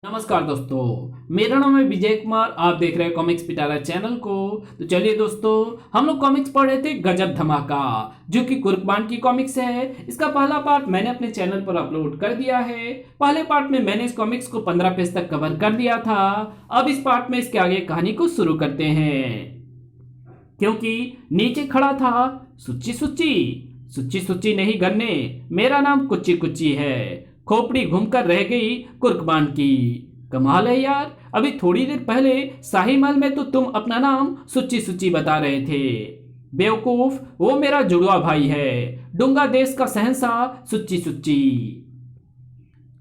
नमस्कार दोस्तों, मेरा नाम है विजय कुमार। आप देख रहे हैं कॉमिक्स पिटारा चैनल को। तो चलिए दोस्तों, हम लोग कॉमिक्स पढ़ रहे थे गजब धमाका, जो कि कुर्कबान की कॉमिक्स है। इसका पहला पार्ट मैंने अपने चैनल पर अपलोड कर दिया है। पहले पार्ट में मैंने इस कॉमिक्स को 15 पेज तक कवर कर दिया था। अब इस पार्ट में इसके आगे कहानी को शुरू करते हैं, क्योंकि नीचे खड़ा था सुच्ची सुच्ची। सुच्ची सुच्ची नहीं गन्ने, मेरा नाम कुच्ची कुच्ची है। खोपड़ी घूमकर रह गई कुर्कबान की। कमाल है यार, अभी थोड़ी देर पहले शाही महल में तो तुम अपना नाम सुच्ची सुच्ची बता रहे थे। बेवकूफ, वो मेरा जुड़वा भाई है, डूंगा देश का शहंशाह सुच्ची सुच्ची।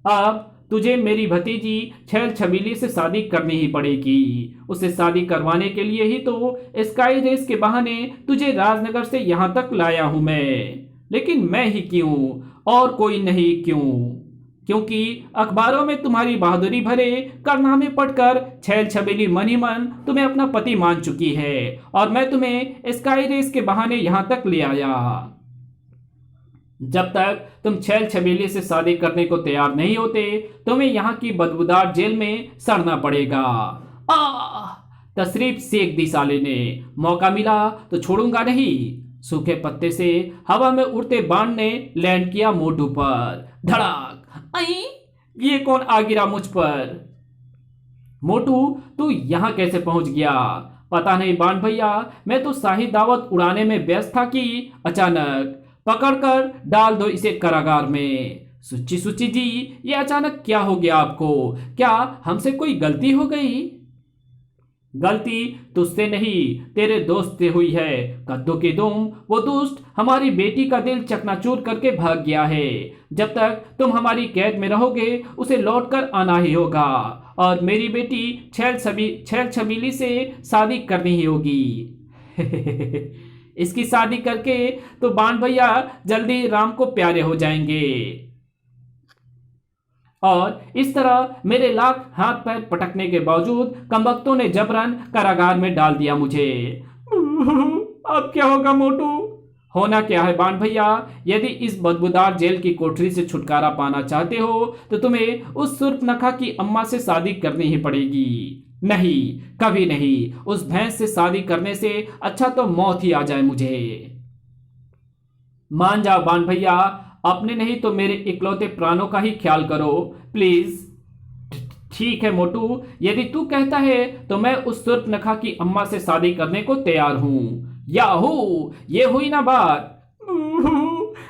अब तुझे मेरी भतीजी छैल छबीली से शादी करनी ही पड़ेगी। उसे शादी करवाने के लिए ही तो स्काई रेस के बहाने तुझे राजनगर से यहां तक लाया हूं मैं। लेकिन मैं ही क्यों और कोई नहीं क्यों? क्योंकि अखबारों में तुम्हारी बहादुरी भरे कारनामे पढ़कर छैल छबीली मन ही मन तुम्हें अपना पति मान चुकी है, और मैं तुम्हें स्काई रेस के बहाने यहां तक ले आया। जब तक तुम छैल छबीली से शादी करने को तैयार नहीं होते, तुम्हें यहाँ की बदबूदार जेल में सड़ना पड़ेगा। तशरीफ सेक दी साले ने, मौका मिला तो छोड़ूंगा नहीं। सूखे पत्ते से हवा में उड़ते बाण ने लैंड किया मोटू पर। धड़ाक! आई, ये कौन आ गिरा मुझ पर? मोटू, तू यहां कैसे पहुंच गया? पता नहीं बाण भैया, मैं तो शाही दावत उड़ाने में व्यस्त था कि अचानक पकड़कर डाल दो इसे कारागार में। सुच्ची सुच्ची जी, ये अचानक क्या हो गया आपको? क्या हमसे कोई गलती हो गई? गलती तुझसे नहीं, तेरे दोस्त से हुई है। कद्दू की दुम, वो दुष्ट हमारी बेटी का दिल चकनाचूर करके भाग गया है। जब तक तुम हमारी कैद में रहोगे, उसे लौटकर आना ही होगा, और मेरी बेटी छैल छबीली से शादी करनी ही होगी। इसकी शादी करके तो बाण भैया जल्दी राम को प्यारे हो जाएंगे, और इस तरह मेरे लाख हाथ पैर पटकने के बावजूद कमबख्तों ने जबरन कारागार में डाल दिया मुझे। अब क्या होगा मोटू? होना क्या है बाण भैया, यदि इस बदबूदार जेल की कोठरी से छुटकारा पाना चाहते हो तो तुम्हें उस सुर्पनखा की अम्मा से शादी करनी ही पड़ेगी। नहीं, कभी नहीं। उस भैंस से शादी करने से अच्छा तो मौत ही आ जाए मुझे। मान जाओ बाण भैया, अपने नहीं तो मेरे इकलौते प्राणों का ही ख्याल करो प्लीज। ठीक है मोटू, यदि तू कहता है तो मैं उस सुर्पनखा की अम्मा से शादी करने को तैयार हूं। याहू, ये हुई ना बात।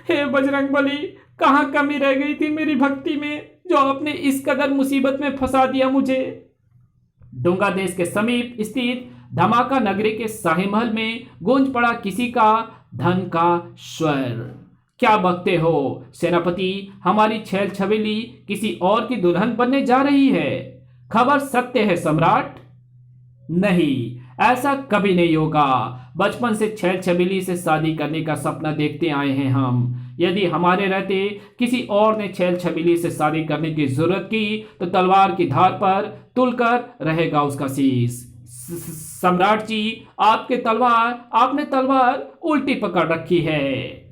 हे बजरंगबली, कहां कमी रह गई थी मेरी भक्ति में, जो आपने इस कदर मुसीबत में फंसा दिया मुझे। डूंगा देश के समीप स्थित धमाका नगरी के शाही महल में गूंज पड़ा किसी का धन का स्वर। क्या बकते हो सेनापति, हमारी छैल छबीली किसी और की दुल्हन बनने जा रही है। खबर सत्य है सम्राट? नहीं, ऐसा कभी नहीं होगा। बचपन से छैल छबीली से शादी करने का सपना देखते आए हैं हम। यदि हमारे रहते किसी और ने छैल छबीली से शादी करने की जरूरत की तो तलवार की धार पर तुलकर रहेगा उसका शीश। सम्राट जी, आपने तलवार उल्टी पकड़ रखी है।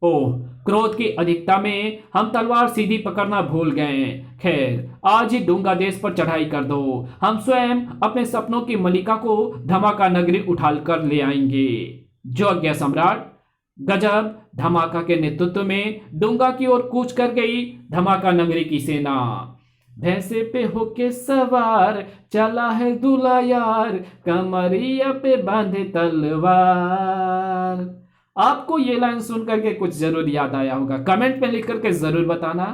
ओह, क्रोध की अधिकता में हम तलवार सीधी पकड़ना भूल गए। खैर, आज ही डूंगा देश पर चढ़ाई कर दो। हम स्वयं अपने सपनों की मलिका को धमाका नगरी उठा कर ले आएंगे। जो आज्ञा सम्राट। गजब धमाका के नेतृत्व में डूंगा की ओर कूच कर गई धमाका नगरी की सेना। भैंसे पे होके सवार चला है दूल्हा यार, कमरिया पे बांधे तलवार। आपको ये लाइन सुन करके कुछ जरूर याद आया होगा, कमेंट में लिख करके जरूर बताना।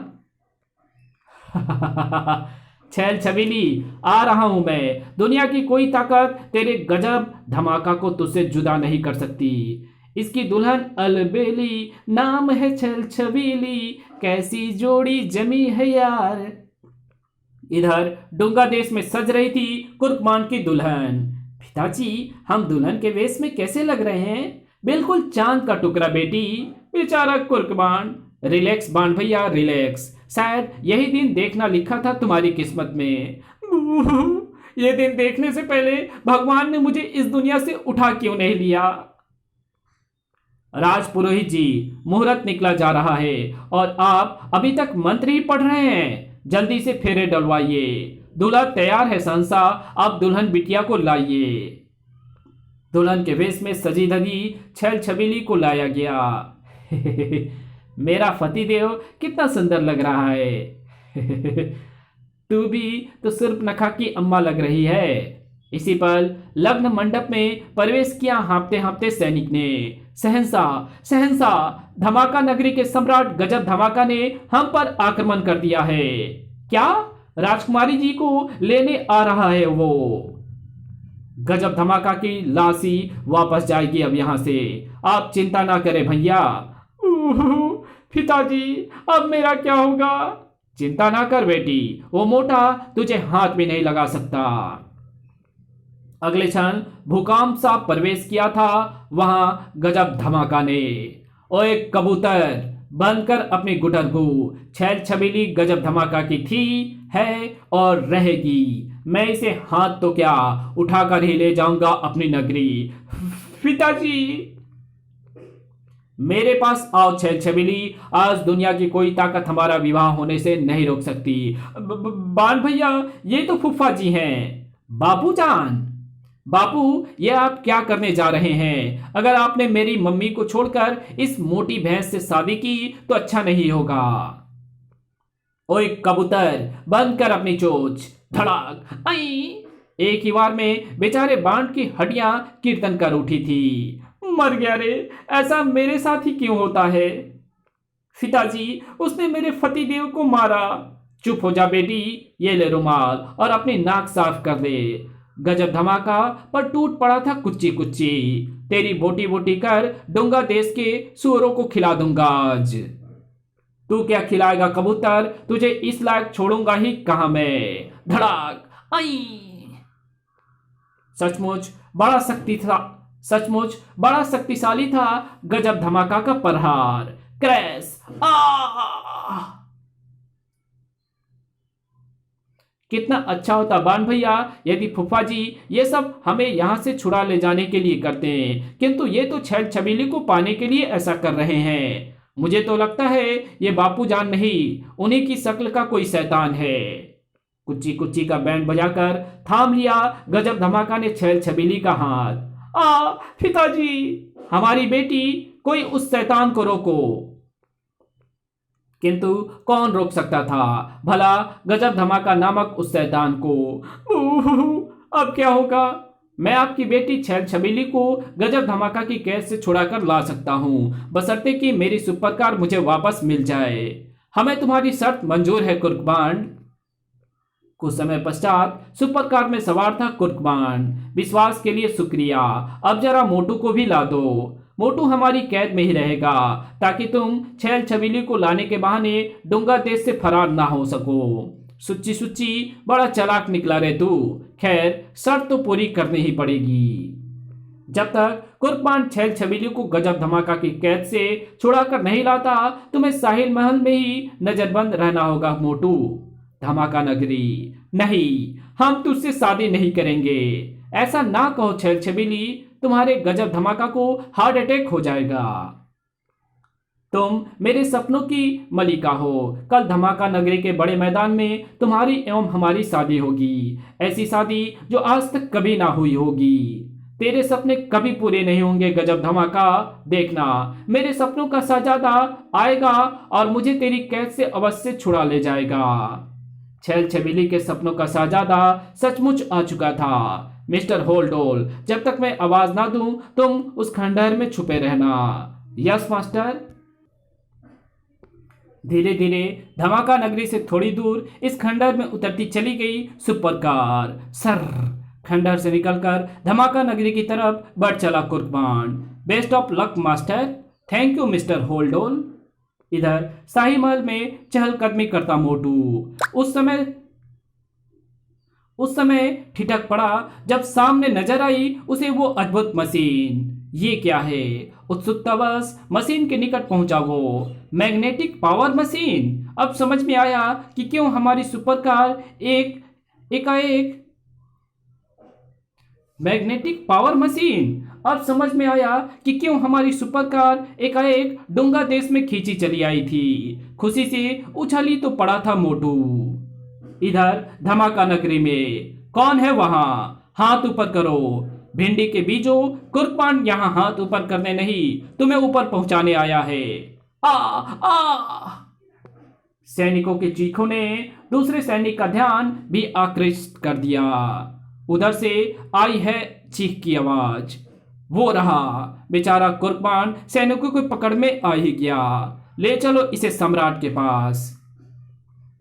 छैल छबीली, आ रहा हूं मैं। दुनिया की कोई ताकत तेरे गजब धमाका को तुझसे जुदा नहीं कर सकती। इसकी दुल्हन अलबेली, नाम है छैल छबीली, कैसी जोड़ी जमी है यार। इधर डूंगा देश में सज रही थी कुर्कबान की दुल्हन। पिताजी, हम दुल्हन के वेश में कैसे लग रहे हैं? बिल्कुल चांद का टुकड़ा बेटी। बेचारा कुर्कबान। रिलैक्स बाण भैया, रिलैक्स। शायद यही दिन देखना लिखा था तुम्हारी किस्मत में। ये दिन देखने से पहले भगवान ने मुझे इस दुनिया से उठा क्यों नहीं लिया? राजपुरोहित जी, मुहूर्त निकला जा रहा है और आप अभी तक मंत्र ही पढ़ रहे हैं। जल्दी से फेरे डलवाइए। दूल्हा तैयार है सहंसा, आप दुल्हन बिटिया को लाइए। दुल्हन के वेश में सजी धजी छैल छबीली को लाया गया। मेरा पतिदेव कितना सुंदर लग रहा है। तू भी तो सूर्पनखा की अम्मा लग रही है। इसी पर लग्न मंडप में प्रवेश किया हाँफते हाँफते सैनिक ने। शहंशाह शहंशाह, धमाका नगरी के सम्राट गजब धमाका ने हम पर आक्रमण कर दिया है। क्या? राजकुमारी जी को लेने आ रहा है वो। गजब धमाका की लाश ही वापस जाएगी अब यहां से, आप चिंता ना करें भैया। पिताजी, अब मेरा क्या होगा? चिंता ना कर बेटी, वो मोटा तुझे हाथ भी नहीं लगा सकता। अगले क्षण भूकंप सा प्रवेश किया था वहां गजब धमाका ने। ओए कबूतर, बनकर अपनी गुटरगू, छैल छबीली गजब धमाका की थी, है और रहेगी। मैं इसे हाथ तो क्या उठाकर ही ले जाऊंगा अपनी नगरी। पिताजी, मेरे पास आओ छैल छबीली, आज दुनिया की कोई ताकत हमारा विवाह होने से नहीं रोक सकती। बान भैया, ये तो फूफा जी हैं। बापू जान, बापू, ये आप क्या करने जा रहे हैं? अगर आपने मेरी मम्मी को छोड़कर इस मोटी भैंस से शादी की तो अच्छा नहीं होगा। ओए कबूतर, बंद कर अपनी चोंच। धड़ाक, आई। एक ही बार में बेचारे बांड की हड्डियां कीर्तन कर उठी थी। मर गया रे, ऐसा मेरे साथ ही क्यों होता है? पिताजी, उसने मेरे पतिदेव को मारा। चुप हो जा बेटी, ये ले रुमाल और अपनी नाक साफ कर दे। गजब धमाका पर टूट पड़ा था कुच्ची कुच्ची। तेरी बोटी बोटी कर डूंगा देश के सुअरों को खिला दूंगा आज। तू क्या खिलाएगा कबूतर, तुझे इस लायक छोड़ूंगा ही कहां मैं। धड़ाक, आई। सचमुच बड़ा शक्तिशाली था गजब धमाका का प्रहार। क्रैश, आ। कितना अच्छा होता बान भैया यदि फूफा जी ये सब हमें यहां से छुड़ा ले जाने के लिए करते हैं, किंतु ये तो छैल छबीली को पाने के लिए ऐसा कर रहे हैं। मुझे तो लगता है ये बापू जान नहीं, उन्हीं की शक्ल का कोई शैतान है। कुच्ची कुच्ची का बैंड बजाकर थाम लिया गजब धमाका ने छैल छबीली का हाथ। पिताजी, हमारी बेटी, कोई उस शैतान को रोको। किंतु कौन रोक सकता था भला गजब धमाका नामक उस शैतान को। अब क्या होगा? मैं आपकी बेटी छैल छबीली को गजब धमाका की कैद से छुड़ाकर ला सकता हूं, बशर्ते कि मेरी सुपर कार मुझे वापस मिल जाए। हमें तुम्हारी शर्त मंजूर है कुर्कबांड। कुछ समय पश्चात सुपर कार में सवार था कुर्कबांड। विश्वास के लिए शुक्रिया, अब जरा मोटू को भी ला दो। मोटू हमारी कैद में ही रहेगा ताकि तुम छैल छबीली को लाने के बहाने डूंगा देश से फरार ना हो सको। सुच्ची सुच्ची बड़ा चालाक निकला रे तू। खैर, शर्त तो पूरी करनी ही पड़ेगी। जब तक कुर्कबांड छैल छबीली को गजब धमाका की कैद से छुड़ाकर नहीं लाता, तुम्हें साहिल महल में ही नजरबंद रहना होगा मोटू। धमाका नगरी, नहीं, हम तुझसे शादी नहीं करेंगे। ऐसा ना कहो छैल छबीली, तुम्हारे गजब धमाका को हार्ट अटैक हो जाएगा। तुम मेरे सपनों की मलिका हो। कल धमाका नगरी के बड़े मैदान में तुम्हारी एवं हमारी शादी होगी, ऐसी शादी जो आज तक कभी ना हुई होगी। तेरे सपने कभी पूरे नहीं होंगे गजब धमाका। देखना, मेरे सपनों का शहजादा आएगा और मुझे तेरी कैद से अवश्य छुड़ा ले जाएगा। छैल छबीली के सपनों का शहजादा सचमुच आ चुका था। मिस्टर होल्डोल, जब तक मैं आवाज ना दूं तुम उस खंडहर में छुपे रहना। Yes master. धीरे धीरे धमाका नगरी से थोड़ी दूर इस खंडहर में उतरती चली गई सुपर कार। सर, खंडहर से निकलकर धमाका नगरी की तरफ बढ़ चला कुर्कबांड। Best of luck master. Thank you mister होल्डोल। इधर शाही महल में चहलकदमी करता मोटू उस समय ठिठक पड़ा जब सामने नजर आई उसे वो अद्भुत मशीन। ये क्या है? उत्सुकतावश मशीन के निकट पहुंचा वो। Magnetic power machine. अब समझ में आया कि क्यों हमारी सुपर कार एकाएक मैग्नेटिक पावर मशीन। अब समझ में आया कि क्यों हमारी सुपर कार एकाएक डूंगा देश में खींची चली आई थी। खुशी से उछली तो पड़ा था मोटू। इधर धमाका नगरी में कौन है वहां? हाथ ऊपर करो। भिंडी के बीजों, कुर्बान यहाँ हाथ ऊपर करने नहीं, तुम्हें ऊपर पहुंचाने आया है। आ आ सैनिकों के चीखों ने दूसरे सैनिक का ध्यान भी आकृष्ट कर दिया। उधर से आई है चीख की आवाज। वो रहा बेचारा कुर्बान सैनिकों की पकड़ में आ ही गया। ले चलो इसे सम्राट के पास।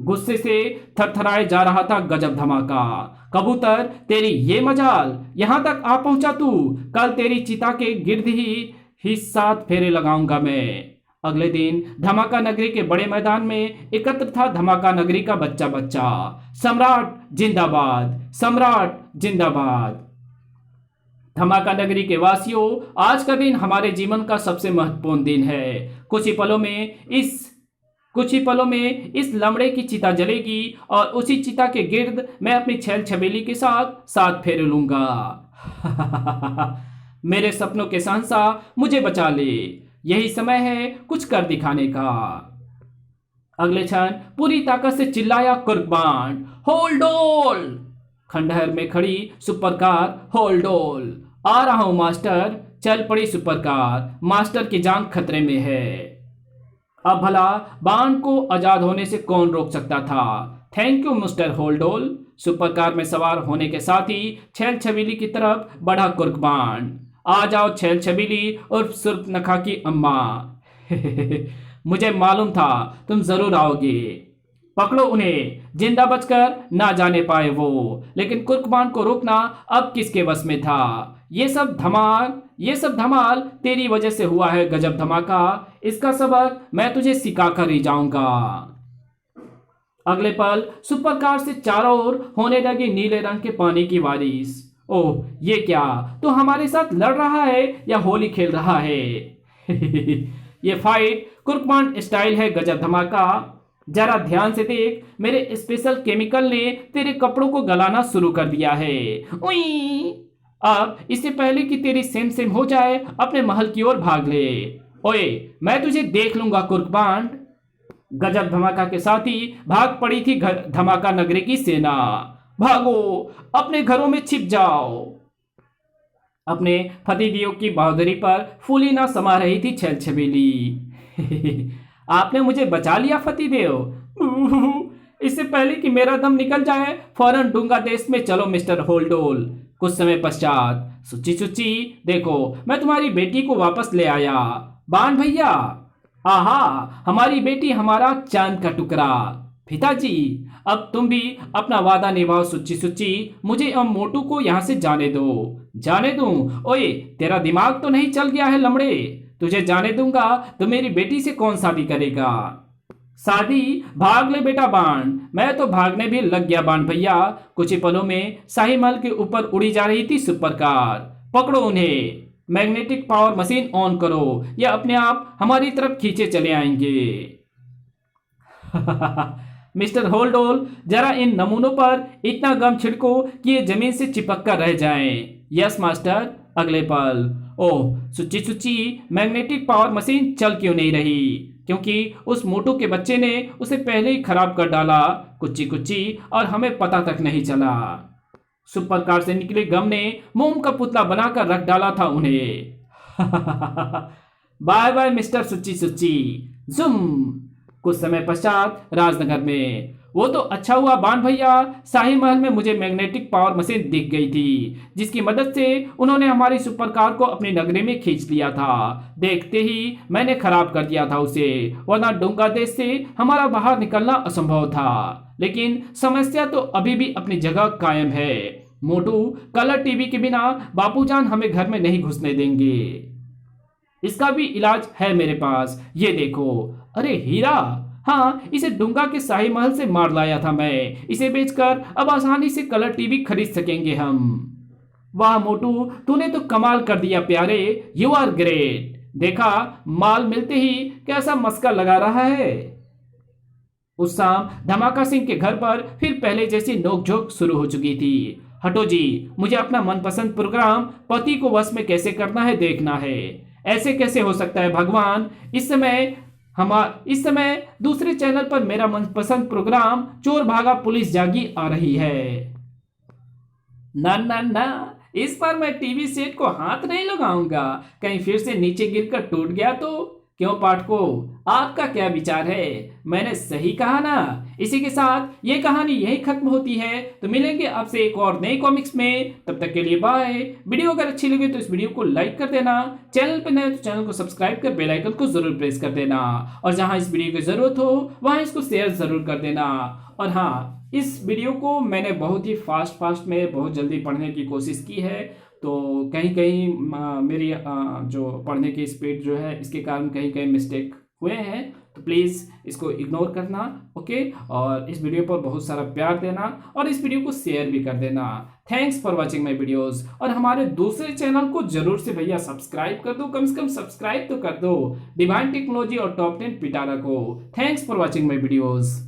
गुस्से से थरथराए जा रहा था गजब धमाका। कबूतर, तेरी ये मजाल, यहां तक आ पहुंचा तू। कल तेरी चिता के गिर्द ही 7 फेरे लगाऊंगा मैं। अगले दिन धमाका नगरी के बड़े मैदान में एकत्र था धमाका नगरी का बच्चा बच्चा। सम्राट जिंदाबाद, सम्राट जिंदाबाद। धमाका नगरी के वासियों, आज का दिन हमारे जीवन का सबसे महत्वपूर्ण दिन है। कुछ ही पलों में इस लमड़े की चिता जलेगी और उसी चिता के गिर्द मैं अपनी छैल छबीली के साथ 7 फेरे लूंगा। मेरे सपनों के शहंशाह, मुझे बचा ले। यही समय है कुछ कर दिखाने का। अगले क्षण पूरी ताकत से चिल्लाया कुर्बान, होल्ड ऑल। खंडहर में खड़ी सुपरकार होल्ड ऑल। आ रहा हूं मास्टर। चल पड़ी सुपरकार। मास्टर की जान खतरे में है। अब भला बाण को आजाद होने से कौन रोक सकता था? थैंक यू मिस्टर होल्डोल। सुपरकार में सवार होने के साथ ही छैल छबीली की तरफ बढ़ा कुर्बान। आ जाओ छैल छबीली और सुर्पनखा की अम्मा। मुझे मालूम था तुम जरूर आओगे। पकड़ो उन्हें। जिंदा बचकर ना जाने पाए वो। लेकिन कुर्बान को रोकना अब किसके वश में था? ये सब धमाल तेरी वजह से हुआ है गजब धमाका। इसका सबक मैं तुझे सिखा कर ही जाऊंगा। अगले पल सुपरकार से चारों ओर होने लगी नीले रंग के पानी की बारिश। ओह, ये क्या? तू हमारे साथ लड़ रहा है या होली खेल रहा है? ये फाइट कुर्बान स्टाइल है गजब धमाका। जरा ध्यान से देख, मेरे स्पेशल केमिकल ने तेरे कपड़ों को गलाना शुरू कर दिया है। उई! अब इससे पहले कि तेरी सेम हो जाए, अपने महल की ओर भाग ले। ओए, मैं तुझे देख लूंगा कुर्बान। गजब धमाका के साथ ही भाग पड़ी थी धमाका नगरी की सेना। भागो, अपने घरों में छिप जाओ। अपने फतेहदेव की बहादुरी पर फूली ना समा रही थी छैल छबीली। आपने मुझे बचा लिया फतेहदेव। इससे पहले कि मेरा दम निकल जाए, फौरन डूंगा देश में चलो मिस्टर होल्डोल। कुछ समय पश्चात, सुच्ची देखो, मैं तुम्हारी बेटी को वापस ले आया। बाण भैया, आहा, हमारी बेटी, हमारा चांद का टुकड़ा। पिताजी, अब तुम भी अपना वादा निभाओ। सुच्ची, मुझे अब मोटू को यहाँ से जाने दूं। ओए, तेरा दिमाग तो नहीं चल गया है लमड़े? तुझे जाने दूंगा तो मेरी बेटी से कौन शादी करेगा? शादी? भाग ले बेटा बाण। मैं तो भागने भी लग गया बाण भैया। कुछ ही पलों में शाही महल के ऊपर उड़ी जा रही थी सुपरकार। पकड़ो उन्हें। मैग्नेटिक पावर मशीन ऑन करो, या अपने आप हमारी तरफ खींचे चले आएंगे। मिस्टर होल्डोल, जरा इन नमूनों पर इतना गम छिड़को कि ये जमीन से चिपक कर रह जाएं। Yes master. अगले पल, ओह सुच्ची, मैग्नेटिक पावर मशीन चल क्यों नहीं रही? क्योंकि उस मोटू के बच्चे ने उसे पहले ही खराब कर डाला कुच्ची, और हमें पता तक नहीं चला। सुपरकार से निकले गम ने मोम का पुतला बनाकर रख डाला था उन्हें। बाय बाय मिस्टर सुच्ची। जुम। कुछ समय पश्चात राजनगर में। वो तो अच्छा हुआ बाण भैया, शाही महल में मुझे मैग्नेटिक पावर मशीन दिख गई थी, जिसकी मदद से उन्होंने हमारी सुपरकार को अपनी नगरी में खींच लिया था। देखते ही मैंने खराब कर दिया था उसे, वरना डूंगा देश से हमारा बाहर निकलना असंभव था। लेकिन समस्या तो अभी भी अपनी जगह कायम है। मोटू, कलर टीवी के बिना बापूजान हमें घर में नहीं घुसने देंगे। इसका भी इलाज है मेरे पास, ये देखो। अरे हीरा! हाँ, इसे डूंगा के शाही महल से मार लाया था मैं। इसे बेचकर अब आसानी से कलर टीवी खरीद सकेंगे हम। वाह मोटू, तूने तो कमाल कर दिया प्यारे। You are great. देखा, माल मिलते ही कैसा मस्का लगा रहा है। उस शाम धमाका सिंह के घर पर फिर पहले जैसी नोकझोंक शुरू हो चुकी थी। हटो जी, मुझे अपना मनपसंद प्रोग्राम पति को वश में कैसे करना है देखना है। ऐसे कैसे हो सकता है भगवान? इस समय इस समय दूसरे चैनल पर मेरा मनपसंद प्रोग्राम चोर भागा पुलिस जागी आ रही है। ना ना ना, इस बार मैं टीवी सेट को हाथ नहीं लगाऊंगा, कहीं फिर से नीचे गिरकर टूट गया तो। क्यों पाठकों, आपका क्या विचार है? मैंने सही कहा ना? इसी के साथ ये कहानी यही खत्म होती है। तो मिलेंगे आपसे एक और नई कॉमिक्स में, तब तक के लिए बाय। वीडियो अगर अच्छी लगे तो इस वीडियो को लाइक कर देना, चैनल पर नए तो चैनल को सब्सक्राइब कर बेल आइकन को जरूर प्रेस कर देना, और जहां इस वीडियो की जरूरत हो वहां इसको शेयर जरूर कर देना। और हाँ, इस वीडियो को मैंने बहुत ही फास्ट में बहुत जल्दी पढ़ने की कोशिश की है, तो कहीं कहीं मेरी जो पढ़ने की स्पीड जो है इसके कारण कहीं कहीं मिस्टेक हुए हैं, तो प्लीज़ इसको इग्नोर करना। ओके, और इस वीडियो पर बहुत सारा प्यार देना और इस वीडियो को शेयर भी कर देना। Thanks for watching my videos. और हमारे दूसरे चैनल को जरूर से भैया सब्सक्राइब कर दो, कम से कम सब्सक्राइब तो कर दो, डिवाइन टेक्नोलॉजी और टॉप 10 पिटारा को। Thanks for watching my videos.